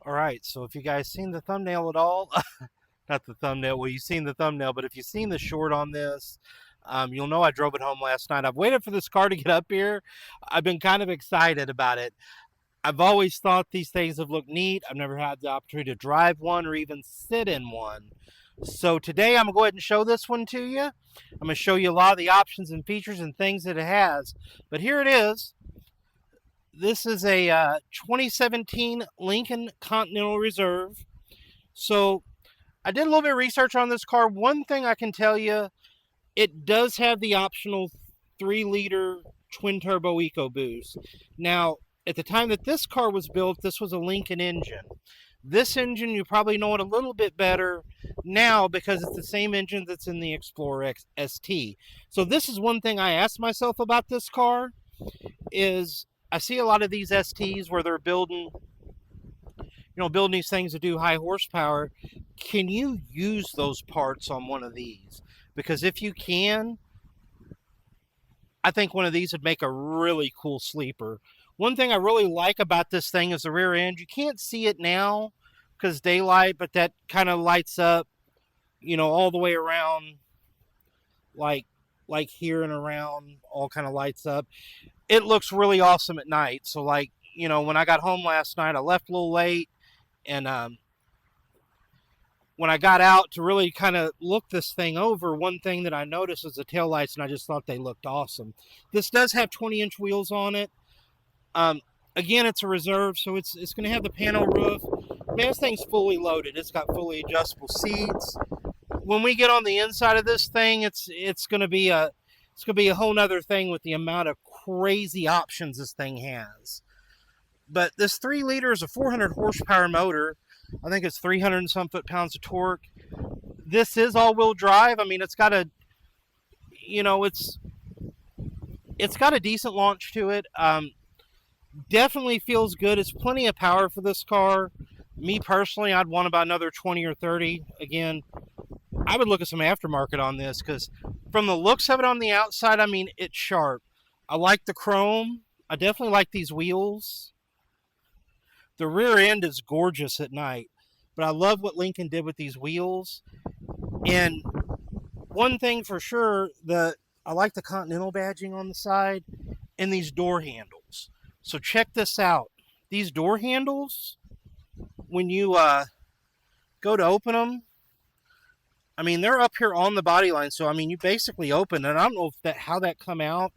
All right, so if you guys seen the thumbnail at all, not the thumbnail, well, you've seen the thumbnail, but if you've seen the short on this, you'll know I drove it home last night. I've waited for this car to get up here. I've been kind of excited about it. I've always thought these things have looked neat. I've never had the opportunity to drive one or even sit in one. So today I'm going to go ahead and show this one to you. I'm going to show you a lot of the options and features and things that it has. But here it is. This is a 2017 Lincoln Continental Reserve. So I did a little bit of research on this car. One thing I can tell you, it does have the optional 3-liter twin turbo EcoBoost. Now, at the time that this car was built, this was a Lincoln engine. This engine, you probably know it a little bit better now because it's the same engine that's in the Explorer ST. So this is one thing I asked myself about this car is I see a lot of these STs where they're building these things that do high horsepower. Can you use those parts on one of these? Because if you can, I think one of these would make a really cool sleeper. One thing I really like about this thing is the rear end. You can't see it now because daylight, but that kind of lights up, all the way around, like here and around, all kind of lights up. It looks really awesome at night. So when I got home last night, I left a little late, and when I got out to really kind of look this thing over, one thing that I noticed was the taillights, and I just thought they looked awesome. This does have 20-inch wheels on it. Again, it's a reserve, so it's going to have the panel roof. Man, this thing's fully loaded. It's got fully adjustable seats. When we get on the inside of this thing, it's going to be a whole nother thing with the amount of crazy options this thing has. But this 3-liter is a 400 horsepower motor. I think it's 300 and some foot-pounds of torque. This is all-wheel drive. I mean, it's got a, it's got a decent launch to it. Definitely feels good. It's plenty of power for this car. Me personally, I'd want about another 20 or 30. Again, I would look at some aftermarket on this because from the looks of it on the outside, I mean, it's sharp. I like the chrome. I definitely like these wheels. The rear end is gorgeous at night, but I love what Lincoln did with these wheels. And one thing for sure, I like the Continental badging on the side and these door handles. So check this out. These door handles, when you go to open them, I mean, they're up here on the body line. So, I mean, you basically open it. I don't know how that come out,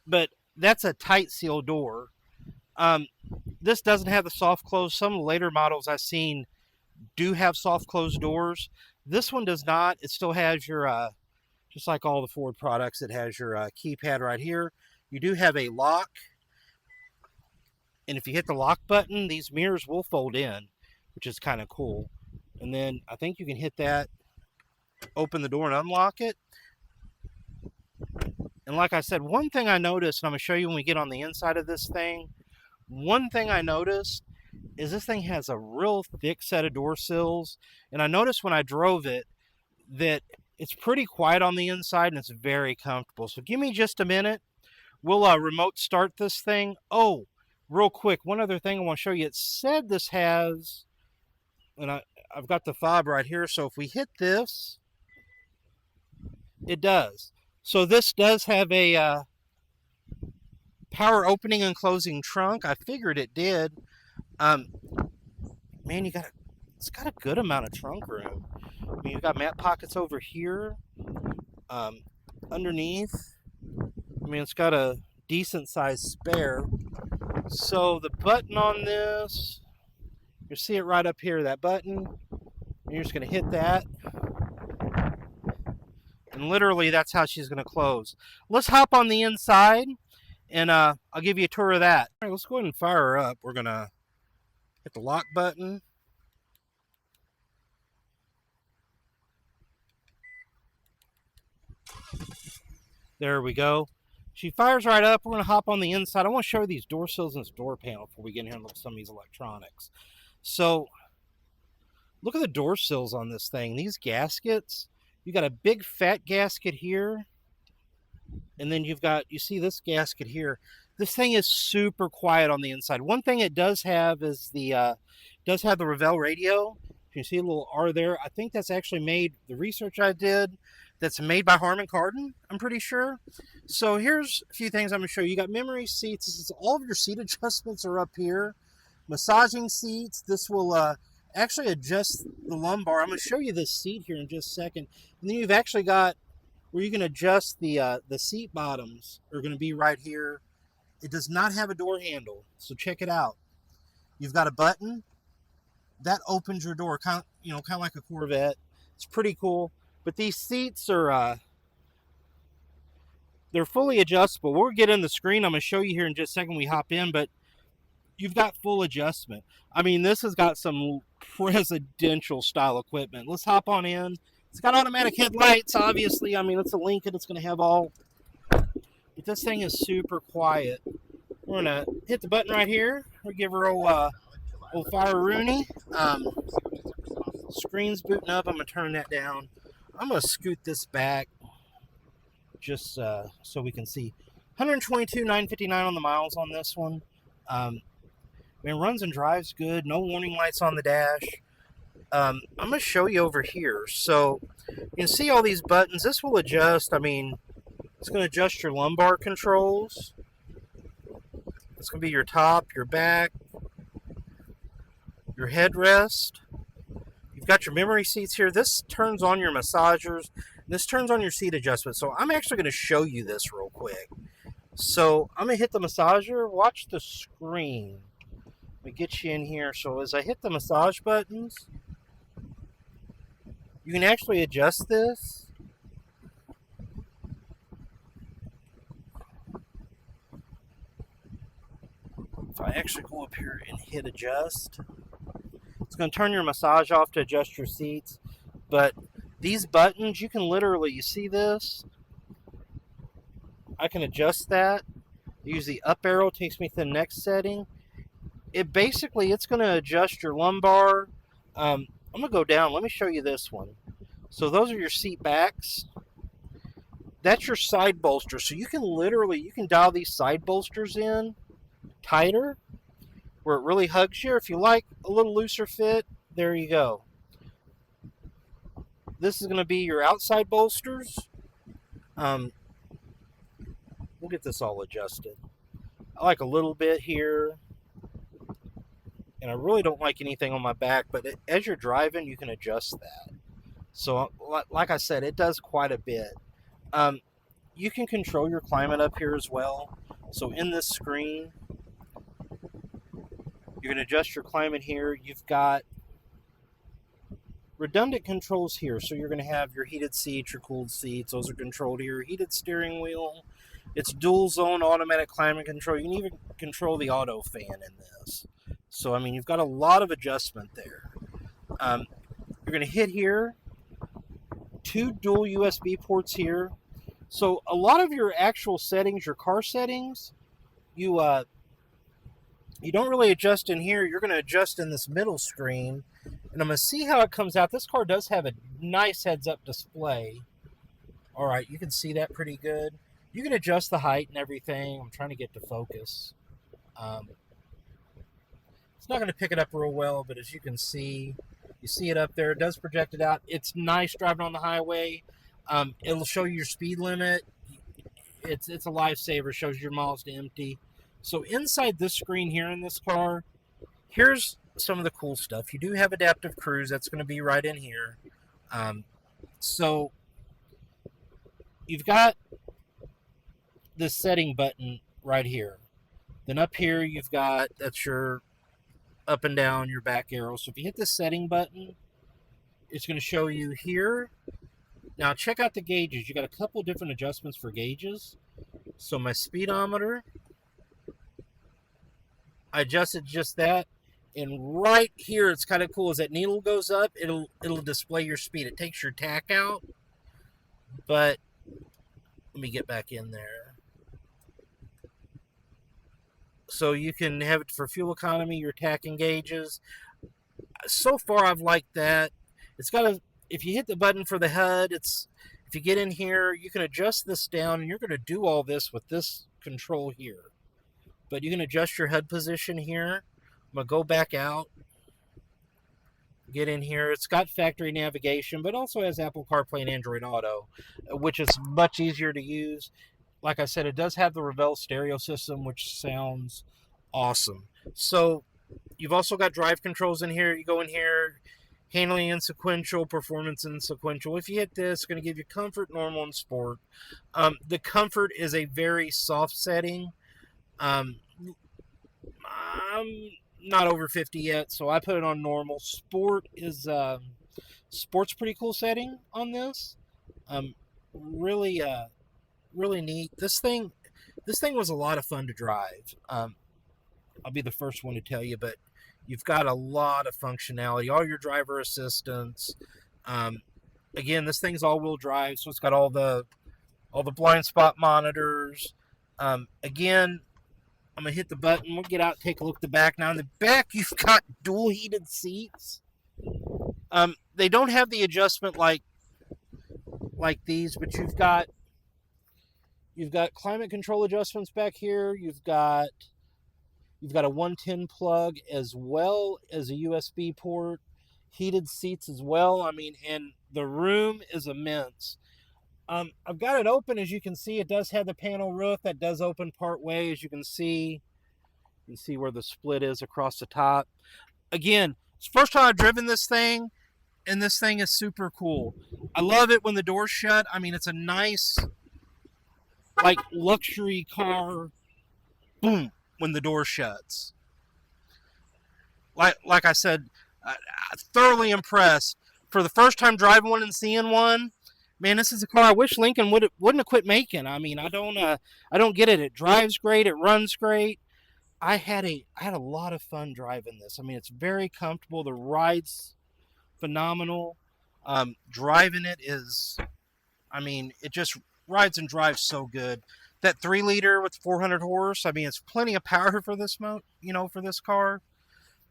but that's a tight seal door. This doesn't have the soft close. Some of the later models I've seen do have soft close doors. This one does not. It still has your, just like all the Ford products, it has your keypad right here. You do have a lock. And if you hit the lock button, these mirrors will fold in, which is kind of cool. And then I think you can hit that, open the door and unlock it. And like I said, one thing I noticed, and I'm going to show you when we get on the inside of this thing, one thing I noticed is this thing has a real thick set of door sills. And I noticed when I drove it that it's pretty quiet on the inside and it's very comfortable. So give me just a minute. We'll remote start this thing. Oh, real quick, one other thing I want to show you. It said this has, and I've got the fob right here. So if we hit this, it does. So this does have a power opening and closing trunk. I figured it did. Man, it's got a good amount of trunk room. I mean, you've got mat pockets over here, underneath. I mean, it's got a decent sized spare. So the button on this, you see it right up here, that button. You're just going to hit that. And literally, that's how she's going to close. Let's hop on the inside, and I'll give you a tour of that. All right, let's go ahead and fire her up. We're going to hit the lock button. There we go. She fires right up. We're going to hop on the inside. I want to show you these door sills and this door panel before we get into some of these electronics. So, look at the door sills on this thing. These gaskets, you got a big fat gasket here, and then you see this gasket here. This thing is super quiet on the inside. One thing it does have is the Revell radio. You can see a little R there. I think that's actually made, the research I did, that's made by Harman Kardon, I'm pretty sure. So here's a few things I'm going to show you. You got memory seats. This is, all of your seat adjustments are up here. Massaging seats. This will actually adjust the lumbar. I'm going to show you this seat here in just a second. And then you've actually got where you can adjust the seat bottoms are going to be right here. It does not have a door handle, so check it out. You've got a button that opens your door, kind of like a Corvette. It's pretty cool. But these seats are they're fully adjustable. We'll get in the screen. I'm going to show you here in just a second when we hop in, but you've got full adjustment. I mean, this has got some presidential style equipment. Let's hop on in. It's got automatic headlights, obviously. I mean, it's a Lincoln. It's going to have all. But this thing is super quiet. We're going to hit the button right here. We'll give her old Fire Rooney. Screen's booting up. I'm going to turn that down. I'm going to scoot this back just so we can see. 122,959 on the miles on this one. It runs and drives good. No warning lights on the dash. I'm going to show you over here. So you can see all these buttons. This will adjust. I mean, it's going to adjust your lumbar controls. It's going to be your top, your back, your headrest. You've got your memory seats here. This turns on your massagers. This turns on your seat adjustment. So I'm actually going to show you this real quick. So I'm going to hit the massager. Watch the screen. Let me get you in here. So as I hit the massage buttons, you can actually adjust this. If I actually go up here and hit adjust, it's going to turn your massage off to adjust your seats. But these buttons, you can literally, you see this? I can adjust that. Use the up arrow, takes me to the next setting. It's going to adjust your lumbar. I'm going to go down. Let me show you this one. So those are your seat backs. That's your side bolster. So you can dial these side bolsters in tighter where it really hugs you. If you like a little looser fit, there you go. This is going to be your outside bolsters. We'll get this all adjusted. I like a little bit here, and I really don't like anything on my back, but as you're driving, you can adjust that. So like I said, it does quite a bit. You can control your climate up here as well. So in this screen, you can adjust your climate here. You've got redundant controls here. So you're going to have your heated seats, your cooled seats. Those are controlled here. Heated steering wheel. It's dual zone automatic climate control. You can even control the auto fan in this. So, I mean, you've got a lot of adjustment there. You're going to hit here. 2 dual USB ports here. So a lot of your actual settings, your car settings, you don't really adjust in here. You're going to adjust in this middle screen. And I'm going to see how it comes out. This car does have a nice heads-up display. All right, you can see that pretty good. You can adjust the height and everything. I'm trying to get to focus. It's not going to pick it up real well, but as you can see, you see it up there. It does project it out. It's nice driving on the highway. It'll show you your speed limit. It's a lifesaver. Shows your miles to empty. So inside this screen here in this car, here's some of the cool stuff. You do have adaptive cruise. That's going to be right in here. So you've got this setting button right here. Then up here you've got, that's your up and down, your back arrow. So if you hit the setting button, it's going to show you here. Now check out the gauges. You got a couple different adjustments for gauges. So my speedometer, I adjusted just that. And right here, it's kind of cool. As that needle goes up, it'll display your speed. It takes your tack out. But let me get back in there. So you can have it for fuel economy, your tacking gauges. So far, I've liked that. It's got a, if you hit the button for the HUD, if you get in here, you can adjust this down, and you're going to do all this with this control here. but you can adjust your head position here. I'm going to go back out, get in here. It's got factory navigation, but also has Apple CarPlay and Android Auto, which is much easier to use. Like I said, it does have the Revell stereo system, which sounds awesome. So you've also got drive controls in here. You go in here, handling in sequential, performance in sequential. If you hit this, it's going to give you comfort, normal, and sport. The comfort is a very soft setting. I'm not over 50 yet, so I put it on normal. Sport is sport's pretty cool setting on this. Really really neat. This thing was a lot of fun to drive. I'll be the first one to tell you, but you've got a lot of functionality, all your driver assistance. Again, this thing's all-wheel drive, so it's got all the blind spot monitors. Again, I'm gonna hit the button. We'll get out, take a look at the back. Now in the back, you've got dual heated seats. They don't have the adjustment like these, but you've got climate control adjustments back here. You've got a 110 plug as well as a USB port, heated seats as well. I mean, and the room is immense. I've got it open. As you can see, it does have the panel roof that does open part way. As you can see where the split is across the top. Again, it's the first time I've driven this thing, and this thing is super cool. I love it when the door's shut. I mean, it's a nice, like, luxury car, boom, when the door shuts. Like I said, thoroughly impressed. For the first time driving one and seeing one, man, this is a car I wish Lincoln wouldn't have quit making. I mean, I don't get it. It drives great. It runs great. I had a lot of fun driving this. I mean, it's very comfortable. The ride's phenomenal. Driving it is, I mean, it just rides and drives so good. That 3-liter with 400 horse, I mean, it's plenty of power for this for this car.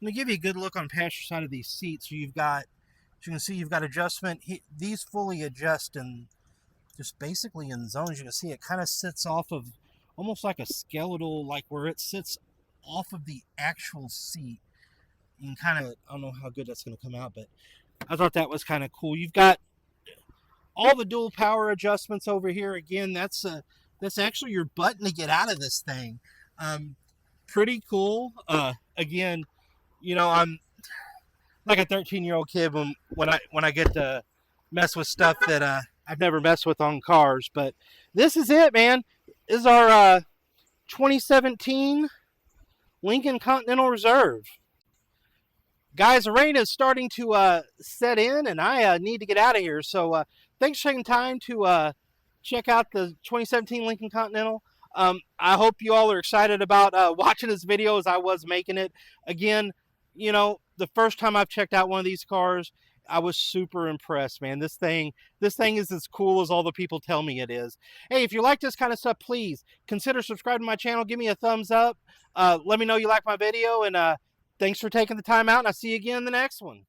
Let me give you a good look on the passenger side of these seats. So you've got, as you can see, you've got adjustment. These fully adjust and just basically in zones. You can see it kind of sits off of almost like a skeletal, like where it sits off of the actual seat. You can kind of, I don't know how good that's going to come out, but I thought that was kind of cool. You've got all the dual power adjustments over here. Again, that's actually your button to get out of this thing. Pretty cool. Again, I'm like a 13-year-old kid when I get to mess with stuff that I've never messed with on cars. But this is it, man. This is our 2017 Lincoln Continental Reserve. Guys, the rain is starting to set in, and I need to get out of here. So thanks for taking time to check out the 2017 Lincoln Continental. I hope you all are excited about watching this video as I was making it. Again, the first time I've checked out one of these cars, I was super impressed, man. This thing is as cool as all the people tell me it is. Hey, if you like this kind of stuff, please consider subscribing to my channel. Give me a thumbs up. Let me know you like my video, and thanks for taking the time out, and I'll see you again in the next one.